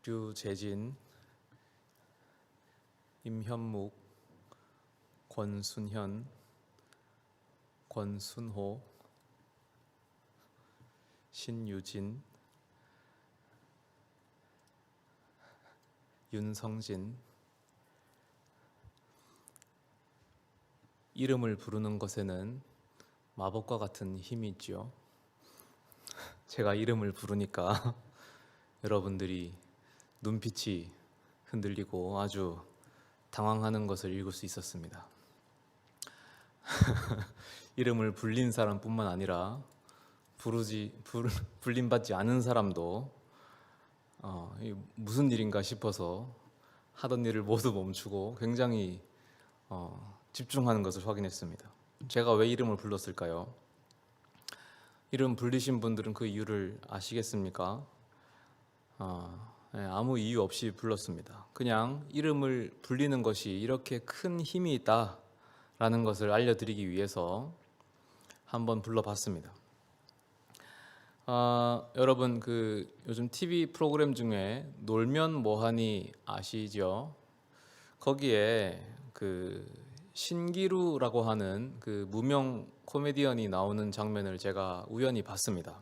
류재진, 임현묵, 권순현, 권순호, 신유진, 윤성진. 이름을 부르는 것에는 마법과 같은 힘이 있죠. 제가 이름을 부르니까 여러분들이 눈빛이 흔들리고 아주 당황하는 것을 읽을 수 있었습니다. 이름을 불린 사람뿐만 아니라 불림받지 않은 사람도 무슨 일인가 싶어서 하던 일을 모두 멈추고 굉장히 집중하는 것을 확인했습니다. 제가 왜 이름을 불렀을까요? 이름 불리신 분들은 그 이유를 아시겠습니까? 아무 이유 없이 불렀습니다. 그냥 이름을 불리는 것이 이렇게 큰 힘이 있다라는 것을 알려드리기 위해서 한번 불러봤습니다. 여러분 요즘 TV 프로그램 중에 놀면 뭐하니 아시죠? 거기에 신기루라고 하는 무명 코미디언이 나오는 장면을 제가 우연히 봤습니다.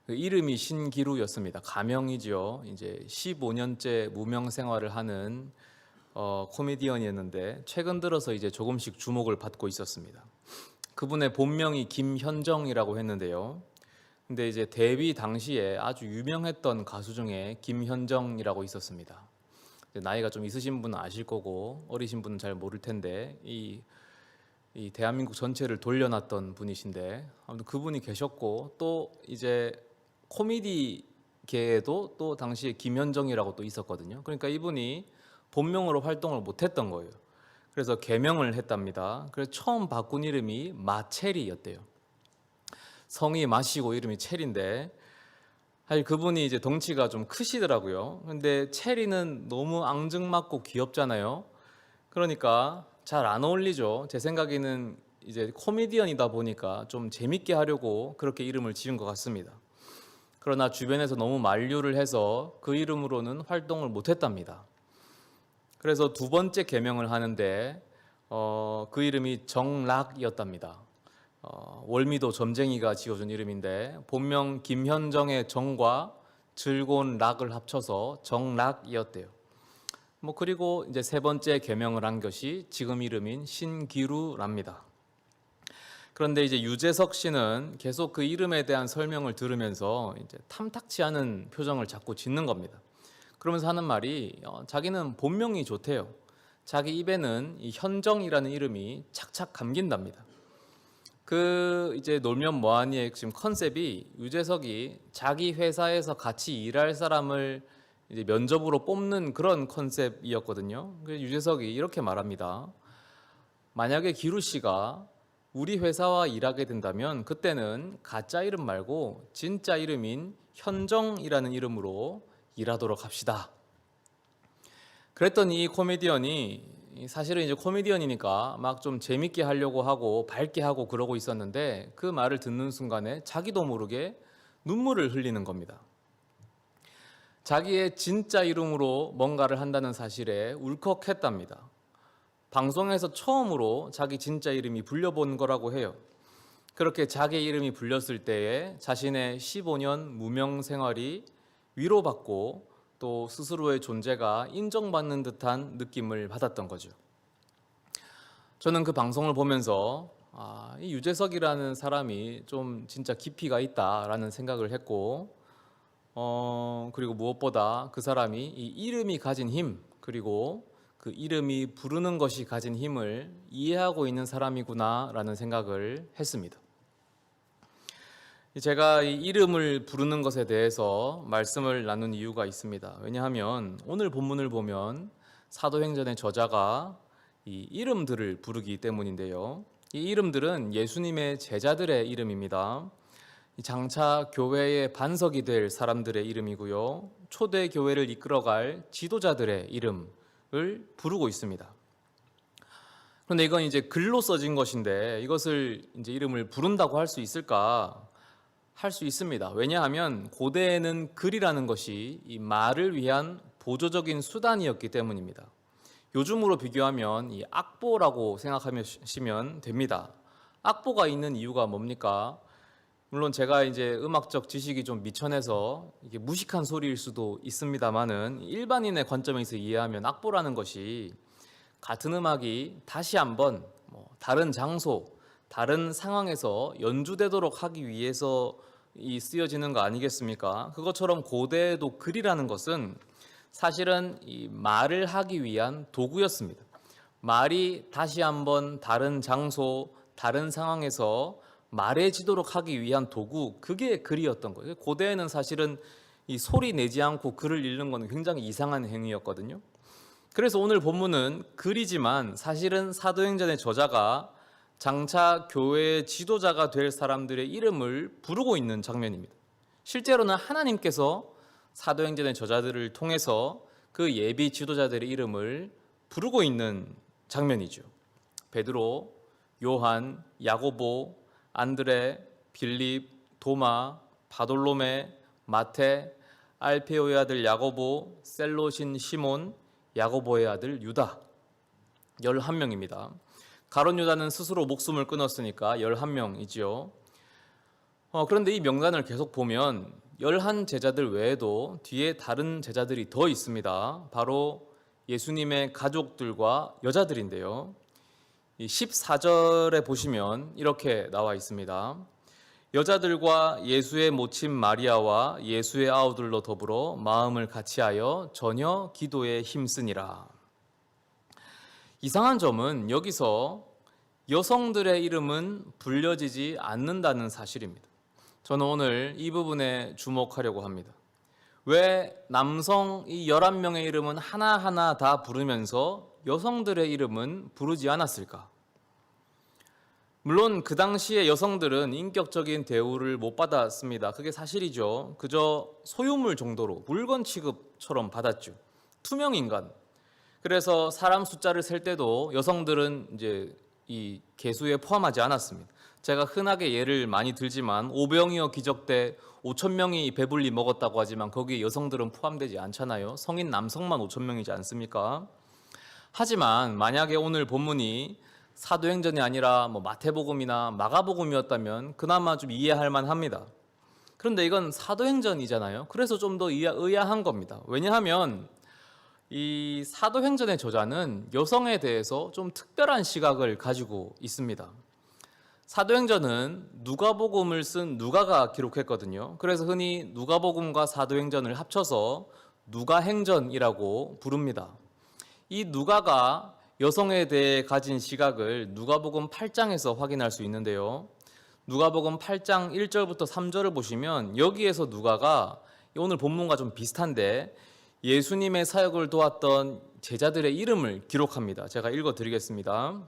이름이 신기루였습니다. 가명이죠. 이제 15년째 무명 생활을 하는 코미디언이었는데 최근 들어서 이제 조금씩 주목을 받고 있었습니다. 그분의 본명이 김현정이라고 했는데요. 근데 이제 데뷔 당시에 아주 유명했던 가수 중에 김현정이라고 있었습니다. 나이가 좀 있으신 분은 아실 거고 어리신 분은 잘 모를 텐데 이 대한민국 전체를 돌려놨던 분이신데 아무튼 그분이 계셨고 또 이제 코미디계에도 또 당시에 김현정이라고 또 있었거든요. 그러니까 이분이 본명으로 활동을 못했던 거예요. 그래서 개명을 했답니다. 그래서 처음 바꾼 이름이 마체리였대요. 성이 마시고 이름이 체리인데 사실 그분이 이제 덩치가 좀 크시더라고요. 근데 체리는 너무 앙증맞고 귀엽잖아요. 그러니까 잘 안 어울리죠. 제 생각에는 이제 코미디언이다 보니까 좀 재밌게 하려고 그렇게 이름을 지은 것 같습니다. 그러나 주변에서 너무 만류를 해서 그 이름으로는 활동을 못했답니다. 그래서 두 번째 개명을 하는데 그 이름이 정락이었답니다. 월미도 점쟁이가 지어준 이름인데 본명 김현정의 정과 즐거운 락을 합쳐서 정락이었대요. 그리고 이제 세 번째 개명을 한 것이 지금 이름인 신기루랍니다. 그런데 이제 유재석 씨는 계속 그 이름에 대한 설명을 들으면서 이제 탐탁치 않은 표정을 자꾸 짓는 겁니다. 그러면서 하는 말이 자기는 본명이 좋대요. 자기 입에는 이 현정이라는 이름이 착착 감긴답니다. 이제 놀면 뭐하니의 지금 컨셉이 유재석이 자기 회사에서 같이 일할 사람을 이제 면접으로 뽑는 그런 컨셉이었거든요. 그래서 유재석이 이렇게 말합니다. 만약에 기루 씨가 우리 회사와 일하게 된다면 그때는 가짜 이름 말고 진짜 이름인 현정이라는 이름으로 일하도록 합시다. 그랬더니 이 코미디언이 사실은 이제 코미디언이니까 막 좀 재밌게 하려고 하고 밝게 하고 그러고 있었는데 그 말을 듣는 순간에 자기도 모르게 눈물을 흘리는 겁니다. 자기의 진짜 이름으로 뭔가를 한다는 사실에 울컥했답니다. 방송에서 처음으로 자기 진짜 이름이 불려본 거라고 해요. 그렇게 자기 이름이 불렸을 때에 자신의 15년 무명 생활이 위로받고 또 스스로의 존재가 인정받는 듯한 느낌을 받았던 거죠. 저는 그 방송을 보면서 이 유재석이라는 사람이 좀 진짜 깊이가 있다라는 생각을 했고 그리고 무엇보다 그 사람이 이 이름이 가진 힘 그리고 그 이름이 부르는 것이 가진 힘을 이해하고 있는 사람이구나라는 생각을 했습니다. 제가 이 이름을 부르는 것에 대해서 말씀을 나눈 이유가 있습니다. 왜냐하면 오늘 본문을 보면 사도행전의 저자가 이 이름들을 부르기 때문인데요. 이 이름들은 예수님의 제자들의 이름입니다. 장차 교회의 반석이 될 사람들의 이름이고요. 초대 교회를 이끌어갈 지도자들의 이름을 부르고 있습니다. 그런데 이건 이제 글로 써진 것인데 이것을 이제 이름을 부른다고 할 수 있을까? 할 수 있습니다. 왜냐하면 고대에는 글이라는 것이 이 말을 위한 보조적인 수단이었기 때문입니다. 요즘으로 비교하면 이 악보라고 생각하시면 됩니다. 악보가 있는 이유가 뭡니까? 물론 제가 이제 음악적 지식이 좀 미천해서 이게 무식한 소리일 수도 있습니다만은 일반인의 관점에서 이해하면 악보라는 것이 같은 음악이 다시 한번 다른 장소, 다른 상황에서 연주되도록 하기 위해서 쓰여지는 거 아니겠습니까? 그것처럼 고대에도 글이라는 것은 사실은 이 말을 하기 위한 도구였습니다. 말이 다시 한번 다른 장소, 다른 상황에서 말해지도록 하기 위한 도구, 그게 글이었던 거예요. 고대에는 사실은 이 소리 내지 않고 글을 읽는 건 굉장히 이상한 행위였거든요. 그래서 오늘 본문은 글이지만 사실은 사도행전의 저자가 장차 교회의 지도자가 될 사람들의 이름을 부르고 있는 장면입니다. 실제로는 하나님께서 사도행전의 저자들을 통해서 그 예비 지도자들의 이름을 부르고 있는 장면이죠. 베드로, 요한, 야고보, 안드레, 빌립, 도마, 바돌로메, 마테, 알페오의 아들 야고보, 셀롯인 시몬, 야고보의 아들 유다. 11명입니다. 가룟 유다는 스스로 목숨을 끊었으니까 11명이지요. 그런데 이 명단을 계속 보면 11 제자들 외에도 뒤에 다른 제자들이 더 있습니다. 바로 예수님의 가족들과 여자들인데요. 이 14절에 보시면 이렇게 나와 있습니다. 여자들과 예수의 모친 마리아와 예수의 아우들로 더불어 마음을 같이하여 전혀 기도에 힘쓰니라. 이상한 점은 여기서 여성들의 이름은 불려지지 않는다는 사실입니다. 저는 오늘 이 부분에 주목하려고 합니다. 왜 남성 이 11명의 이름은 하나하나 다 부르면서 여성들의 이름은 부르지 않았을까? 물론 그 당시에 여성들은 인격적인 대우를 못 받았습니다. 그게 사실이죠. 그저 소유물 정도로 물건 취급처럼 받았죠. 투명 인간. 그래서 사람 숫자를 셀 때도 여성들은 이제 이 계수에 포함하지 않았습니다. 제가 흔하게 예를 많이 들지만 오병이어 기적 때 5,000명이 배불리 먹었다고 하지만 거기에 여성들은 포함되지 않잖아요. 성인 남성만 5,000명이지 않습니까? 하지만 만약에 오늘 본문이 사도행전이 아니라 마태복음이나 마가복음이었다면 그나마 좀 이해할 만합니다. 그런데 이건 사도행전이잖아요. 그래서 좀 더 의아한 겁니다. 왜냐하면 이 사도행전의 저자는 여성에 대해서 좀 특별한 시각을 가지고 있습니다. 사도행전은 누가복음을 쓴 누가가 기록했거든요. 그래서 흔히 누가복음과 사도행전을 합쳐서 누가행전이라고 부릅니다. 이 누가가 여성에 대해 가진 시각을 누가복음 8장에서 확인할 수 있는데요. 누가복음 8장 1절부터 3절을 보시면 여기에서 누가가 오늘 본문과 좀 비슷한데 예수님의 사역을 도왔던 제자들의 이름을 기록합니다. 제가 읽어드리겠습니다.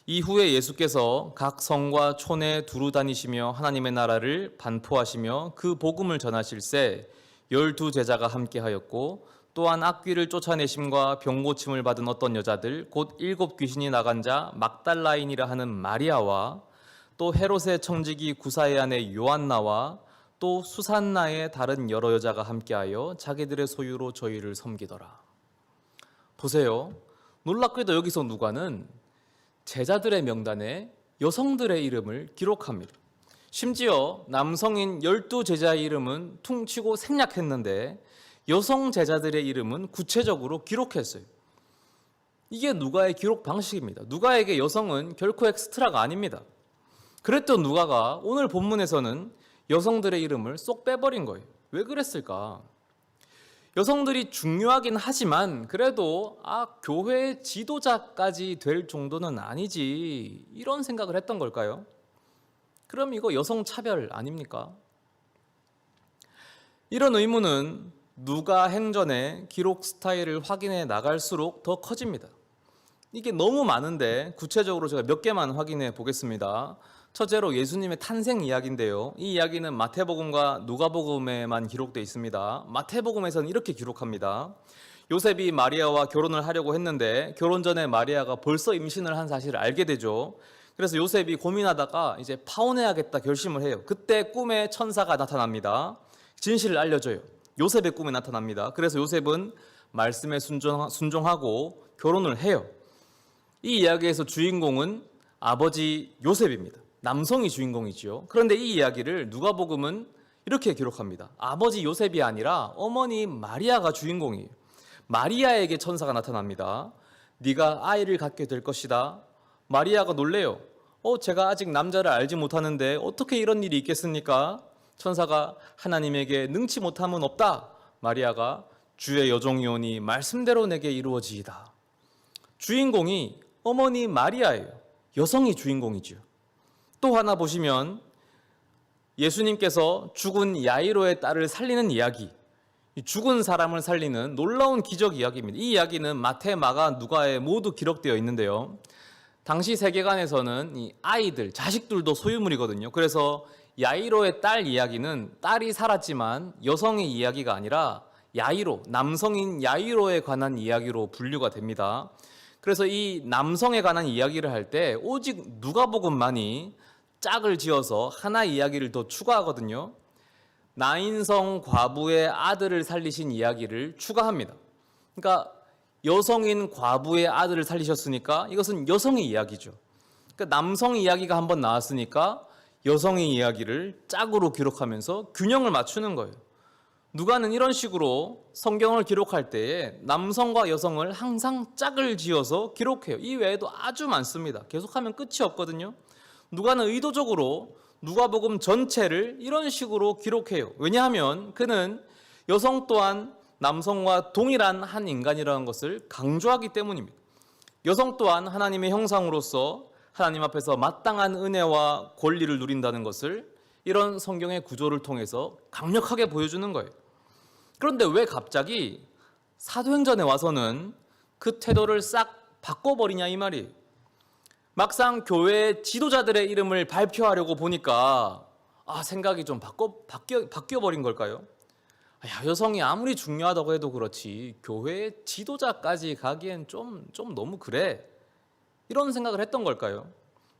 이후에 예수께서 각 성과 촌에 두루 다니시며 하나님의 나라를 반포하시며 그 복음을 전하실새 12 제자가 함께하였고 또한 악귀를 쫓아내심과 병 고침을 받은 어떤 여자들 곧 7 귀신이 나간 자 막달라인이라 하는 마리아와 또 헤롯의 청지기 구사의 아내 요한나와 또 수산나의 다른 여러 여자가 함께하여 자기들의 소유로 저희를 섬기더라. 보세요. 놀랍게도 여기서 누가는 제자들의 명단에 여성들의 이름을 기록합니다. 심지어 남성인 12 제자의 이름은 퉁치고 생략했는데 여성 제자들의 이름은 구체적으로 기록했어요. 이게 누가의 기록 방식입니다. 누가에게 여성은 결코 엑스트라가 아닙니다. 그랬던 누가가 오늘 본문에서는 여성들의 이름을 쏙 빼버린 거예요. 왜 그랬을까? 여성들이 중요하긴 하지만 그래도 교회의 지도자까지 될 정도는 아니지 이런 생각을 했던 걸까요? 그럼 이거 여성 차별 아닙니까? 이런 의문은 누가 행전의 기록 스타일을 확인해 나갈수록 더 커집니다. 이게 너무 많은데 구체적으로 제가 몇 개만 확인해 보겠습니다. 첫째로 예수님의 탄생 이야기인데요. 이 이야기는 마태복음과 누가복음에만 기록되어 있습니다. 마태복음에서는 이렇게 기록합니다. 요셉이 마리아와 결혼을 하려고 했는데 결혼 전에 마리아가 벌써 임신을 한 사실을 알게 되죠. 그래서 요셉이 고민하다가 이제 파혼해야겠다 결심을 해요. 그때 꿈에 천사가 나타납니다. 진실을 알려줘요. 요셉의 꿈에 나타납니다. 그래서 요셉은 말씀에 순종하고 결혼을 해요. 이 이야기에서 주인공은 아버지 요셉입니다. 남성이 주인공이지요. 그런데 이 이야기를 누가복음은 이렇게 기록합니다. 아버지 요셉이 아니라 어머니 마리아가 주인공이에요. 마리아에게 천사가 나타납니다. 네가 아이를 갖게 될 것이다. 마리아가 놀래요. 제가 아직 남자를 알지 못하는데 어떻게 이런 일이 있겠습니까? 천사가 하나님에게 능치 못함은 없다. 마리아가 주의 여종이오니 말씀대로 내게 이루어지이다. 주인공이 어머니 마리아예요. 여성이 주인공이죠. 또 하나 보시면 예수님께서 죽은 야이로의 딸을 살리는 이야기, 죽은 사람을 살리는 놀라운 기적 이야기입니다. 이 이야기는 마태, 마가, 누가에 모두 기록되어 있는데요. 당시 세계관에서는 이 아이들, 자식들도 소유물이거든요. 그래서 야이로의 딸 이야기는 딸이 살았지만 여성의 이야기가 아니라 야이로, 남성인 야이로에 관한 이야기로 분류가 됩니다. 그래서 이 남성에 관한 이야기를 할 때 오직 누가복음만이 짝을 지어서 하나 이야기를 더 추가하거든요. 나인성 과부의 아들을 살리신 이야기를 추가합니다. 그러니까 여성인 과부의 아들을 살리셨으니까 이것은 여성의 이야기죠. 그러니까 남성 이야기가 한번 나왔으니까 여성의 이야기를 짝으로 기록하면서 균형을 맞추는 거예요. 누가는 이런 식으로 성경을 기록할 때에 남성과 여성을 항상 짝을 지어서 기록해요. 이 외에도 아주 많습니다. 계속하면 끝이 없거든요. 누가는 의도적으로 누가복음 전체를 이런 식으로 기록해요. 왜냐하면 그는 여성 또한 남성과 동일한 한 인간이라는 것을 강조하기 때문입니다. 여성 또한 하나님의 형상으로서 하나님 앞에서 마땅한 은혜와 권리를 누린다는 것을 이런 성경의 구조를 통해서 강력하게 보여주는 거예요. 그런데 왜 갑자기 사도행전에 와서는 그 태도를 싹 바꿔버리냐 이 말이에요. 막상 교회 지도자들의 이름을 발표하려고 보니까 생각이 좀 바뀌어버린 걸까요? 여성이 아무리 중요하다고 해도 그렇지 교회 지도자까지 가기엔 좀 너무 그래. 이런 생각을 했던 걸까요?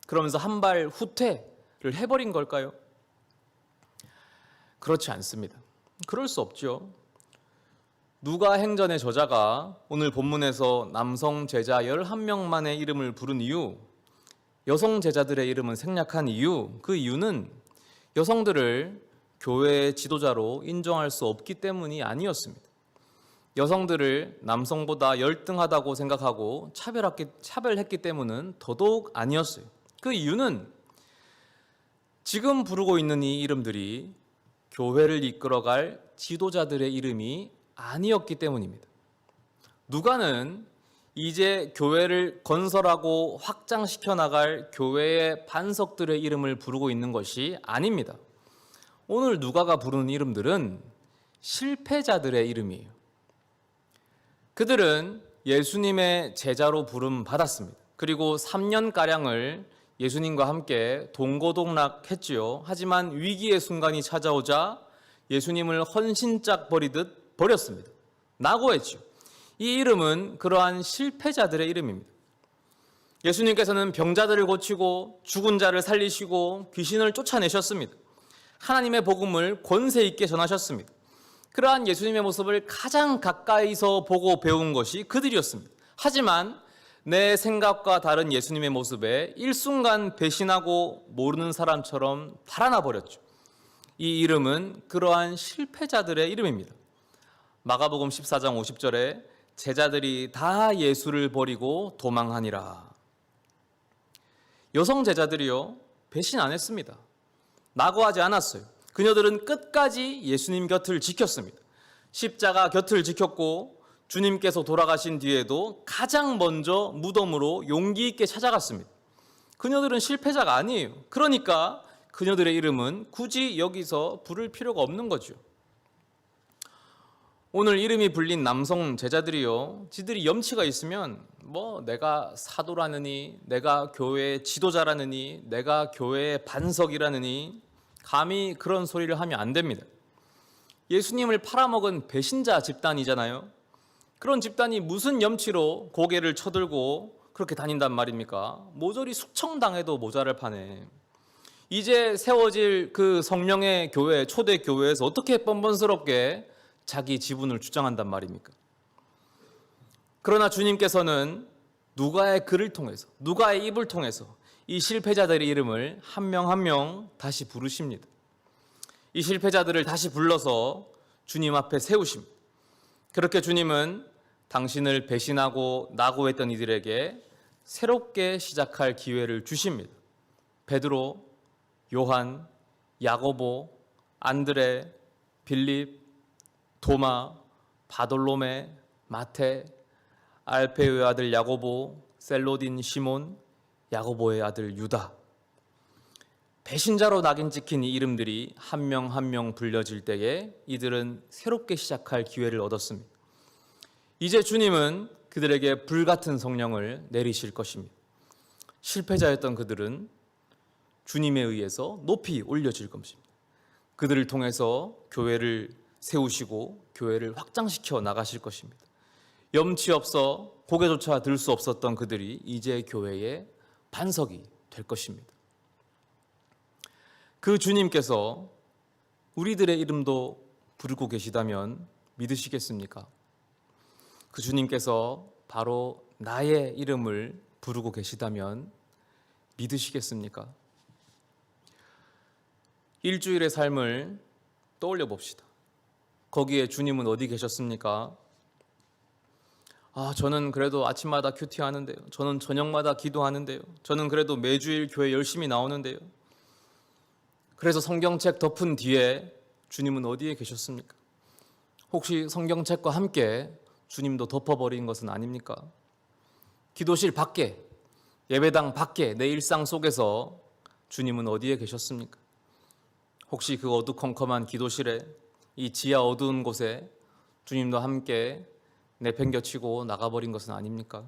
그러면서 한 발 후퇴를 해버린 걸까요? 그렇지 않습니다. 그럴 수 없죠. 누가 행전의 저자가 오늘 본문에서 남성 제자 11명만의 이름을 부른 이유, 여성 제자들의 이름은 생략한 이유, 그 이유는 여성들을 교회의 지도자로 인정할 수 없기 때문이 아니었습니다. 여성들을 남성보다 열등하다고 생각하고 차별했기 때문은 더더욱 아니었어요. 그 이유는 지금 부르고 있는 이 이름들이 교회를 이끌어갈 지도자들의 이름이 아니었기 때문입니다. 누가는 이제 교회를 건설하고 확장시켜 나갈 교회의 반석들의 이름을 부르고 있는 것이 아닙니다. 오늘 누가가 부르는 이름들은 실패자들의 이름이에요. 그들은 예수님의 제자로 부름 받았습니다. 그리고 3년가량을 예수님과 함께 동고동락했지요. 하지만 위기의 순간이 찾아오자 예수님을 헌신짝 버리듯 버렸습니다. 낙오했죠. 이 이름은 그러한 실패자들의 이름입니다. 예수님께서는 병자들을 고치고 죽은 자를 살리시고 귀신을 쫓아내셨습니다. 하나님의 복음을 권세 있게 전하셨습니다. 그러한 예수님의 모습을 가장 가까이서 보고 배운 것이 그들이었습니다. 하지만 내 생각과 다른 예수님의 모습에 일순간 배신하고 모르는 사람처럼 달아나 버렸죠. 이 이름은 그러한 실패자들의 이름입니다. 마가복음 14장 50절에 제자들이 다 예수를 버리고 도망하니라. 여성 제자들이요, 배신 안 했습니다. 낙오하지 않았어요. 그녀들은 끝까지 예수님 곁을 지켰습니다. 십자가 곁을 지켰고 주님께서 돌아가신 뒤에도 가장 먼저 무덤으로 용기 있게 찾아갔습니다. 그녀들은 실패자가 아니에요. 그러니까 그녀들의 이름은 굳이 여기서 부를 필요가 없는 거죠. 오늘 이름이 불린 남성 제자들이요, 지들이 염치가 있으면 내가 사도라느니, 내가 교회의 지도자라느니, 내가 교회의 반석이라느니 감히 그런 소리를 하면 안 됩니다. 예수님을 팔아먹은 배신자 집단이잖아요. 그런 집단이 무슨 염치로 고개를 쳐들고 그렇게 다닌단 말입니까? 모조리 숙청당해도 모자를 파네. 이제 세워질 그 성령의 교회, 초대 교회에서 어떻게 뻔뻔스럽게 자기 지분을 주장한단 말입니까? 그러나 주님께서는 누가의 글을 통해서, 누가의 입을 통해서 이 실패자들의 이름을 한 명 한 명 다시 부르십니다. 이 실패자들을 다시 불러서 주님 앞에 세우십니다. 그렇게 주님은 당신을 배신하고 낙오했던 이들에게 새롭게 시작할 기회를 주십니다. 베드로, 요한, 야고보, 안드레, 빌립, 도마, 바돌로메, 마태, 알페오의 아들 야고보, 셀로딘 시몬, 야고보의 아들 유다. 배신자로 낙인 찍힌 이 이름들이 한 명 한 명 불려질 때에 이들은 새롭게 시작할 기회를 얻었습니다. 이제 주님은 그들에게 불같은 성령을 내리실 것입니다. 실패자였던 그들은 주님에 의해서 높이 올려질 것입니다. 그들을 통해서 교회를 세우시고 교회를 확장시켜 나가실 것입니다. 염치 없어 고개조차 들 수 없었던 그들이 이제 교회의 반석이 될 것입니다. 그 주님께서 우리들의 이름도 부르고 계시다면 믿으시겠습니까? 그 주님께서 바로 나의 이름을 부르고 계시다면 믿으시겠습니까? 일주일의 삶을 떠올려 봅시다. 거기에 주님은 어디 계셨습니까? 저는 그래도 아침마다 큐티 하는데요. 저는 저녁마다 기도하는데요. 저는 그래도 매주일 교회 열심히 나오는데요. 그래서 성경책 덮은 뒤에 주님은 어디에 계셨습니까? 혹시 성경책과 함께 주님도 덮어버린 것은 아닙니까? 기도실 밖에, 예배당 밖에, 내 일상 속에서 주님은 어디에 계셨습니까? 혹시 그 어두컴컴한 기도실에, 이 지하 어두운 곳에 주님도 함께 내팽겨치고 나가버린 것은 아닙니까?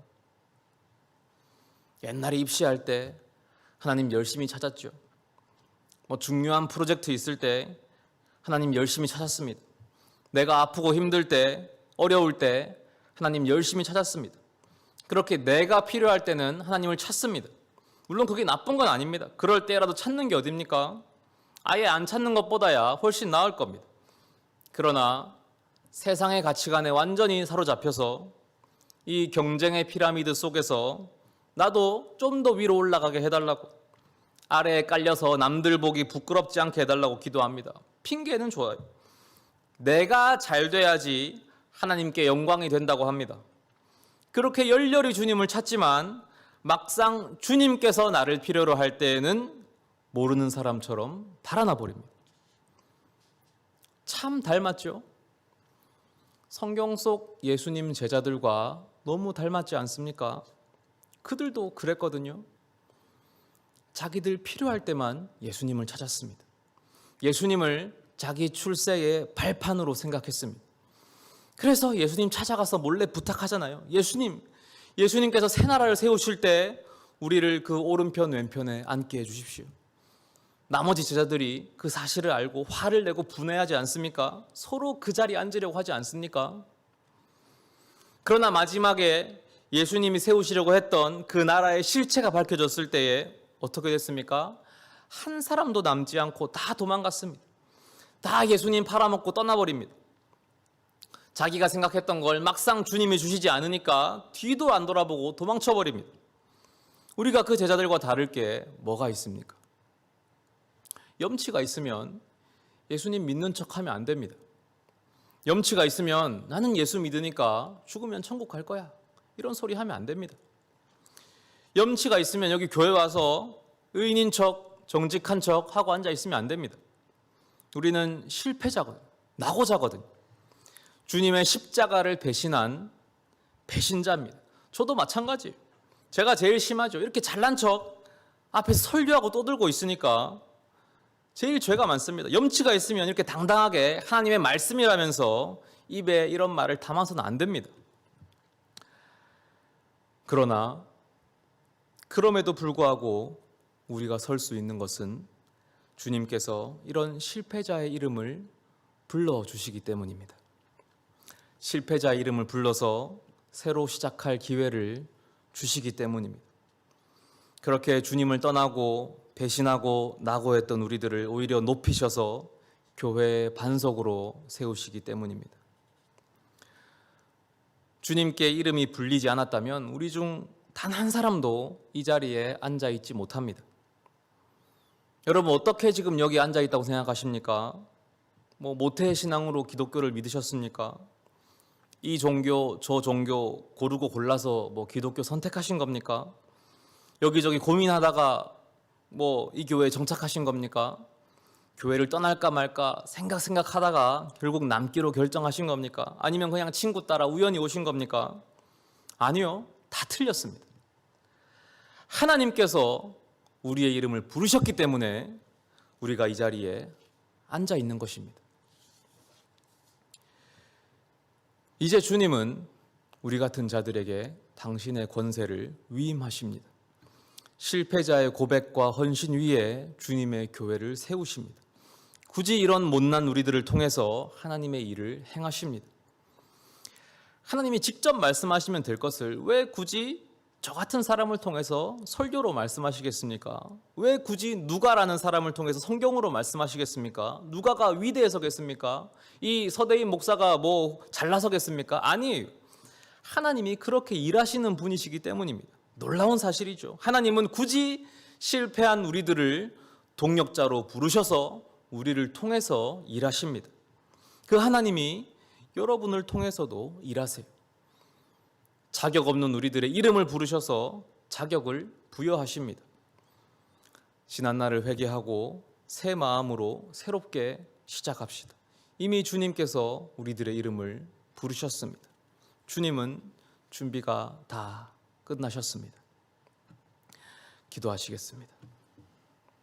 옛날에 입시할 때 하나님 열심히 찾았죠. 중요한 프로젝트 있을 때 하나님 열심히 찾았습니다. 내가 아프고 힘들 때, 어려울 때 하나님 열심히 찾았습니다. 그렇게 내가 필요할 때는 하나님을 찾습니다. 물론 그게 나쁜 건 아닙니다. 그럴 때라도 찾는 게 어딥니까? 아예 안 찾는 것보다야 훨씬 나을 겁니다. 그러나 세상의 가치관에 완전히 사로잡혀서 이 경쟁의 피라미드 속에서 나도 좀 더 위로 올라가게 해달라고, 아래에 깔려서 남들 보기 부끄럽지 않게 해달라고 기도합니다. 핑계는 좋아요. 내가 잘 돼야지 하나님께 영광이 된다고 합니다. 그렇게 열렬히 주님을 찾지만 막상 주님께서 나를 필요로 할 때에는 모르는 사람처럼 달아나 버립니다. 참 닮았죠? 성경 속 예수님 제자들과 너무 닮았지 않습니까? 그들도 그랬거든요. 자기들 필요할 때만 예수님을 찾았습니다. 예수님을 자기 출세의 발판으로 생각했습니다. 그래서 예수님 찾아가서 몰래 부탁하잖아요. 예수님께서 새 나라를 세우실 때 우리를 그 오른편 왼편에 앉게 해주십시오. 나머지 제자들이 그 사실을 알고 화를 내고 분해하지 않습니까? 서로 그 자리에 앉으려고 하지 않습니까? 그러나 마지막에 예수님이 세우시려고 했던 그 나라의 실체가 밝혀졌을 때에 어떻게 됐습니까? 한 사람도 남지 않고 다 도망갔습니다. 다 예수님 팔아먹고 떠나버립니다. 자기가 생각했던 걸 막상 주님이 주시지 않으니까 뒤도 안 돌아보고 도망쳐버립니다. 우리가 그 제자들과 다를 게 뭐가 있습니까? 염치가 있으면 예수님 믿는 척하면 안 됩니다. 염치가 있으면 나는 예수 믿으니까 죽으면 천국 갈 거야, 이런 소리 하면 안 됩니다. 염치가 있으면 여기 교회 와서 의인인 척, 정직한 척 하고 앉아 있으면 안 됩니다. 우리는 실패자거든요. 낙오자거든요. 주님의 십자가를 배신한 배신자입니다. 저도 마찬가지예요. 제가 제일 심하죠. 이렇게 잘난 척 앞에서 설교하고 떠들고 있으니까 제일 죄가 많습니다. 염치가 있으면 이렇게 당당하게 하나님의 말씀이라면서 입에 이런 말을 담아서는 안 됩니다. 그러나 그럼에도 불구하고 우리가 설 수 있는 것은 주님께서 이런 실패자의 이름을 불러주시기 때문입니다. 실패자의 이름을 불러서 새로 시작할 기회를 주시기 때문입니다. 그렇게 주님을 떠나고 배신하고 낙오했던 우리들을 오히려 높이셔서 교회의 반석으로 세우시기 때문입니다. 주님께 이름이 불리지 않았다면 우리 중 단 한 사람도 이 자리에 앉아 있지 못합니다. 여러분, 어떻게 지금 여기 앉아 있다고 생각하십니까? 모태 신앙으로 기독교를 믿으셨습니까? 이 종교 저 종교 고르고 골라서 기독교 선택하신 겁니까? 여기저기 고민하다가 이 교회에 정착하신 겁니까? 교회를 떠날까 말까 생각하다가 결국 남기로 결정하신 겁니까? 아니면 그냥 친구 따라 우연히 오신 겁니까? 아니요, 다 틀렸습니다. 하나님께서 우리의 이름을 부르셨기 때문에 우리가 이 자리에 앉아 있는 것입니다. 이제 주님은 우리 같은 자들에게 당신의 권세를 위임하십니다. 실패자의 고백과 헌신 위에 주님의 교회를 세우십니다. 굳이 이런 못난 우리들을 통해서 하나님의 일을 행하십니다. 하나님이 직접 말씀하시면 될 것을 왜 굳이 저 같은 사람을 통해서 설교로 말씀하시겠습니까? 왜 굳이 누가라는 사람을 통해서 성경으로 말씀하시겠습니까? 누가가 위대해서겠습니까? 이 서대인 목사가 잘나서겠습니까? 아니, 하나님이 그렇게 일하시는 분이시기 때문입니다. 놀라운 사실이죠. 하나님은 굳이 실패한 우리들을 동력자로 부르셔서 우리를 통해서 일하십니다. 그 하나님이 여러분을 통해서도 일하세요. 자격 없는 우리들의 이름을 부르셔서 자격을 부여하십니다. 지난날을 회개하고 새 마음으로 새롭게 시작합시다. 이미 주님께서 우리들의 이름을 부르셨습니다. 주님은 준비가 다 끝나셨습니다. 기도하시겠습니다.